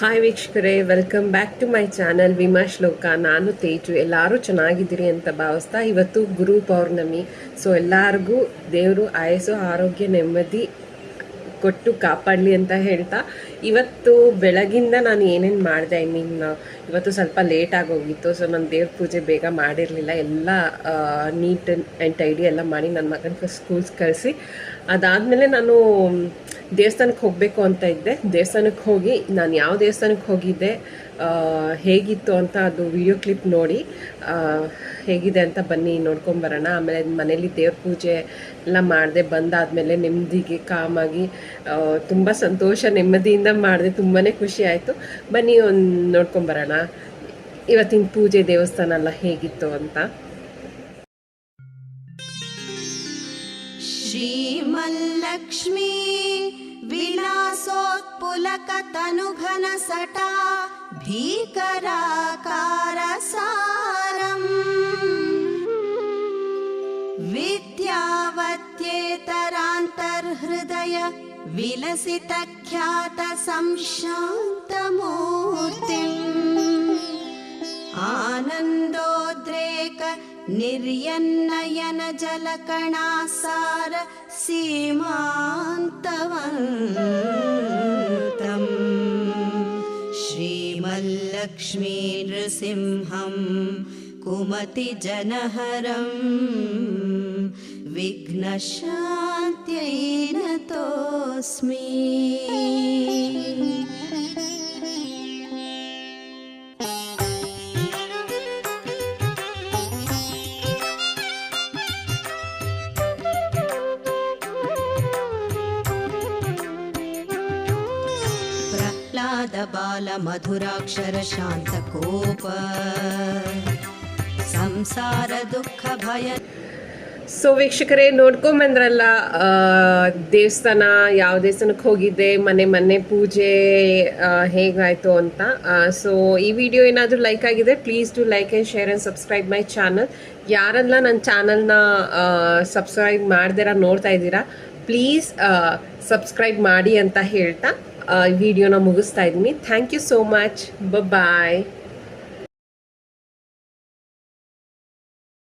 Hi ವೀಕ್ಷಕರೇ, welcome back to my channel Vima Shloka. ನಾನು ತೇಜು. ಎಲ್ಲರೂ ಚೆನ್ನಾಗಿದ್ದೀರಿ ಅಂತ ಭಾವಿಸ್ತಾ, ಇವತ್ತು ಗುರು ಪೌರ್ಣಮಿ. ಸೊ ಎಲ್ಲರಿಗೂ ದೇವರು ಆಯಸ್ಸು ಆರೋಗ್ಯ ನೆಮ್ಮದಿ ಕೊಟ್ಟು ಕಾಪಾಡಲಿ ಅಂತ ಹೇಳ್ತಾ, ಇವತ್ತು ಬೆಳಗಿಂದ ನಾನು ಏನೇನು ಮಾಡಿದೆ, ಇವತ್ತು ಸ್ವಲ್ಪ ಲೇಟ್ ಆಗೋಗಿತ್ತು. ಸೊ ನಾನು ದೇವ್ರ ಪೂಜೆ ಬೇಗ ಮಾಡಿರಲಿಲ್ಲ. ಎಲ್ಲ ನೀಟ್ ಆ್ಯಂಡ್ ಟೈಡಿ ಎಲ್ಲ ಮಾಡಿ ನನ್ನ ಮಗನ ಫಸ್ಟ್ ಸ್ಕೂಲ್ಸ್ ಕಳಿಸಿ, ಅದಾದಮೇಲೆ ನಾನು ದೇವಸ್ಥಾನಕ್ಕೆ ಹೋಗಬೇಕು ಅಂತ ಇದ್ದೆ. ದೇವಸ್ಥಾನಕ್ಕೆ ಹೋಗಿ ನಾನು ಯಾವ ದೇವಸ್ಥಾನಕ್ಕೆ ಹೋಗಿದ್ದೆ, ಹೇಗಿತ್ತು ಅಂತ ಅದು ವಿಡಿಯೋ ಕ್ಲಿಪ್ ನೋಡಿ ಹೇಗಿದೆ ಅಂತ ಬನ್ನಿ ನೋಡ್ಕೊಂಬರೋಣ. ಆಮೇಲೆ ಮನೇಲಿ ದೇವ್ರ ಪೂಜೆ ಎಲ್ಲ ಮಾಡಿದೆ. ಬಂದಾದಮೇಲೆ ನೆಮ್ಮದಿಗೆ ಕಾಮಾಗಿ ತುಂಬ ಸಂತೋಷ ನೆಮ್ಮದಿಯಿಂದ ಮಾಡಿದೆ. ತುಂಬಾ ಖುಷಿ ಆಯಿತು. ಬನ್ನಿ ಒಂದು ನೋಡ್ಕೊಂಬರೋಣ ಇವತ್ತಿನ ಪೂಜೆ ದೇವಸ್ಥಾನ ಎಲ್ಲ ಹೇಗಿತ್ತು ಅಂತ. ಶ್ರೀಮಲ್ಲಕ್ಷ್ಮೀ विलासोत्पुलकतनुघनसटा भीकराकारसारम् विद्यावत्येतरान्तर्हृदय विलसितख्यातसंशान्तमूर्तिम् आनन्दोद्रेक निर्यन्नयन जलकणासार सीमान्तवन्तम् श्रीमल्लक्ष्मी नृसिंहं कुमतिजनहरं विघ्नशान्त्यै नतोऽस्मि. बाल मधुराक्षर शांतकोप संसार दुःख भय. ಸೊ ವೀಕ್ಷಕರೇ, ನೋಡ್ಕೊಂಬಂದ್ರಲ್ಲ ದೇವಸ್ಥಾನ, ಯಾವ ದೇವಸ್ಥಾನಕ್ಕೆ ಹೋಗಿದ್ದೆ, ಮನೆ ಪೂಜೆ ಹೇಗಾಯಿತು ಅಂತ. ಸೊ ಈ ವಿಡಿಯೋ ಏನಾದರೂ ಲೈಕ್ ಆಗಿದೆ, please to like and share and subscribe my channel. ಯಾರೆಲ್ಲ ನನ್ನ ಚಾನಲ್ನ ಸಬ್ಸ್ಕ್ರೈಬ್ ಮಾಡ್ದಿರ ನೋಡ್ತಾ ಇದ್ದೀರಾ, ಪ್ಲೀಸ್ ಸಬ್ಸ್ಕ್ರೈಬ್ ಮಾಡಿ ಅಂತ ಹೇಳ್ತಾ ವಿಡಿಯೋನ ಮುಗಿಸ್ತಾ ಇದ್ದೀನಿ. Thank you so much. Bye.